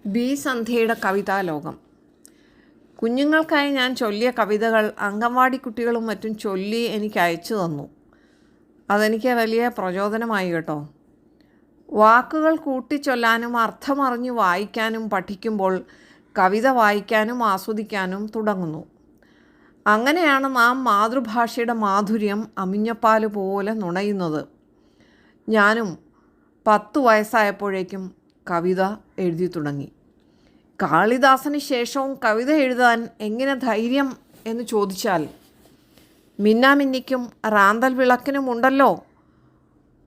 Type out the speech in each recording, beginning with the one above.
B സന്ധ്യയുടെ കവിതാലോകം. കുഞ്ഞുങ്ങൾക്കായി ഞാൻ ചൊല്ലിയ കവിതകൾ അംഗൻവാടി കുട്ടികളും മറ്റും ചൊല്ലി എനിക്ക് അയച്ചു തന്നു. അതെനിക്ക് വലിയ പ്രചോദനമായി കേട്ടോ. വാക്കുകൾ കൂട്ടിച്ചൊല്ലാനും അർത്ഥമറിഞ്ഞ് വായിക്കാനും പഠിക്കുമ്പോൾ കവിത വായിക്കാനും ആസ്വദിക്കാനും തുടങ്ങുന്നു. അങ്ങനെയാണ് നാം മാതൃഭാഷയുടെ മാധുര്യം അമിഞ്ഞപ്പാൽ പോലെ നുണയുന്നത്. ഞാനും 10 വയസ്സായപ്പോഴേക്കും കവിത എഴുതി തുടങ്ങി. കാളിദാസന് ശേഷവും കവിത എഴുതാൻ എങ്ങനെ ധൈര്യം എന്ന് ചോദിച്ചാൽ, മിന്നാമിന്നിക്കും റാന്തൽ വിളക്കിനുമുണ്ടല്ലോ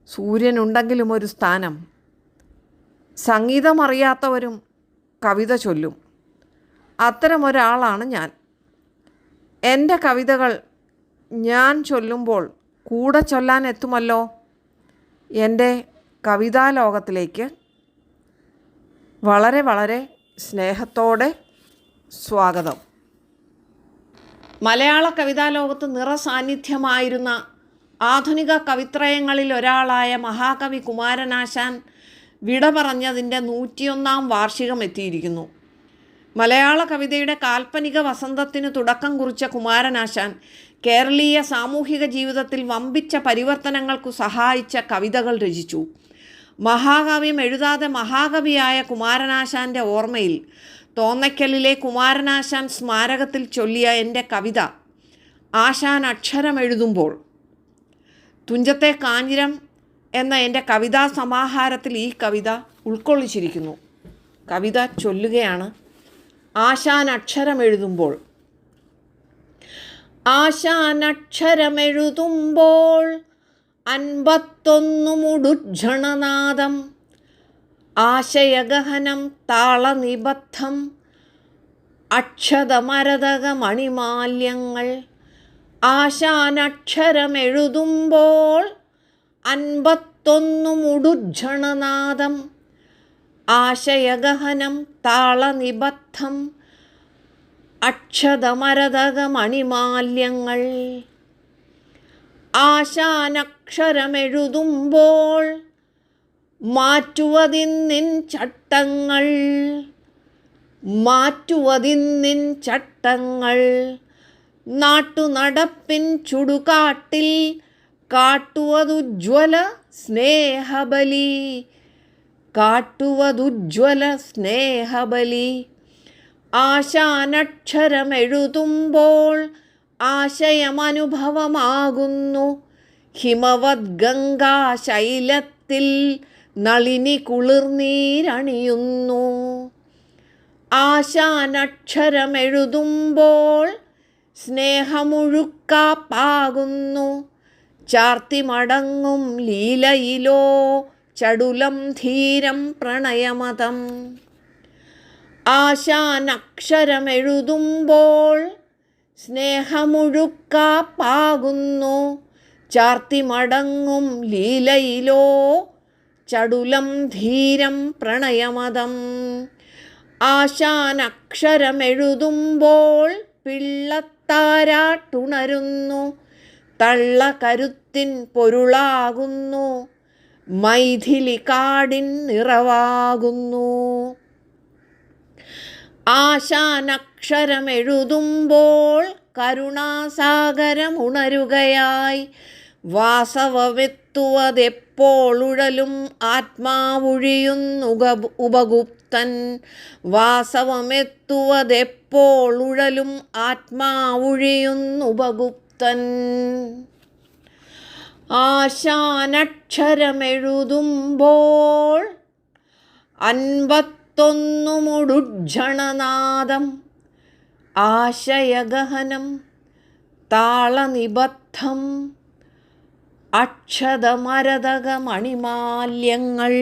സൂര്യനുണ്ടെങ്കിലും ഒരു സ്ഥാനം. സംഗീതമറിയാത്തവരും കവിത ചൊല്ലും. അത്തരമൊരാളാണ് ഞാൻ. എൻ്റെ കവിതകൾ ഞാൻ ചൊല്ലുമ്പോൾ കൂടെ ചൊല്ലാൻ എത്തുമല്ലോ. എൻ്റെ കവിതാലോകത്തിലേക്ക് വളരെ വളരെ സ്നേഹത്തോടെ സ്വാഗതം. മലയാള കവിതാലോകത്ത് നിറസാന്നിധ്യമായിരുന്ന ആധുനിക കവിത്രയങ്ങളിൽ ഒരാളായ മഹാകവി കുമാരനാശാൻ വിട പറഞ്ഞതിൻ്റെ 101-ാം വാർഷികം എത്തിയിരിക്കുന്നു. മലയാള കവിതയുടെ കാൽപ്പനിക വസന്തത്തിന് തുടക്കം കുറിച്ച കുമാരനാശാൻ കേരളീയ സാമൂഹിക ജീവിതത്തിൽ വമ്പിച്ച പരിവർത്തനങ്ങൾക്കു സഹായിച്ച കവിതകൾ രചിച്ചു. മഹാകാവ്യം എഴുതാതെ മഹാകവിയായ കുമാരനാശാൻ്റെ ഓർമ്മയിൽ തോന്നയ്ക്കലിലെ കുമാരനാശാൻ സ്മാരകത്തിൽ ചൊല്ലിയ എൻ്റെ കവിത ആശാൻ അക്ഷരം എഴുതുമ്പോൾ. തുഞ്ചത്തെ കാഞ്ഞിരം എന്ന എൻ്റെ കവിതാ സമാഹാരത്തിൽ ഈ കവിത ഉൾക്കൊള്ളിച്ചിരിക്കുന്നു. കവിത ചൊല്ലുകയാണ്. ആശാൻ അക്ഷരമെഴുതുമ്പോൾ. ആശാനക്ഷരമെഴുതുമ്പോൾ 51 മുടുജ്ജണനാദം, ആശയഗഹനം താളനിബദ്ധം, അക്ഷതമരതക മണിമാല്യങ്ങൾ. ആശാനക്ഷരമെഴുതുമ്പോൾ 51 മുടുജ്ജണനാദം, ആശയഗഹനം താളനിബദ്ധം, അക്ഷതമരതക മണിമാല്യങ്ങൾ. ആശാനക്ഷരമെഴുതുമ്പോൾ മാറ്റുവതിന്നിൻ ചട്ടങ്ങൾ, മാറ്റുവതിന്നിൻ ചട്ടങ്ങൾ. നാട്ടുനടപ്പിൻ ചുടുകാട്ടിൽ കാട്ടുവതുജ്വല സ്നേഹബലി, കാട്ടുവതുജ്വല സ്നേഹബലി. ആശാനക്ഷരമെഴുതുമ്പോൾ ആശയമനുഭവമാകുന്നു. ഹിമവത് ഗംഗാശൈലത്തിൽ നളിനി കുളിർനീരണിയുന്നു. ആശാനക്ഷരമെഴുതുമ്പോൾ സ്നേഹമുഴുക്കാപ്പാകുന്നു. ചാർത്തിമടങ്ങും ലീലയിലോ ചടുലം ധീരം പ്രണയമതം. ആശാനക്ഷരമെഴുതുമ്പോൾ സ്നേഹമുഴുക്കാപ്പാകുന്നു. ചാർത്തിമടങ്ങും ലീലയിലോ ചടുലം ധീരം പ്രണയമതം. ആശാനക്ഷരമെഴുതുമ്പോൾ പിള്ളത്താരാട്ടുണരുന്നു. തള്ളക്കരുത്തിൻ പൊരുളാകുന്നു. മൈഥിലി കാടിൻ നിറവാകുന്നു. ആശാനക്ഷരമെഴുതുമ്പോൾ കരുണാസാഗരമുണരുകയായി. വാസവമെത്തുവതെപ്പോഴുഴലും ആത്മാവുഴിയുന്നുക ഉപഗുപ്തൻ. വാസവമെത്തുവതെപ്പോഴുഴലും ആത്മാവുഴിയുന്നുപഗുപ്തൻ. ആശാനക്ഷരമെഴുതുമ്പോൾ 51 മുടുജ്ജണനാദം, ആശയഗഹനം താളനിബദ്ധം, അക്ഷതമരതക മണിമാല്യങ്ങൾ.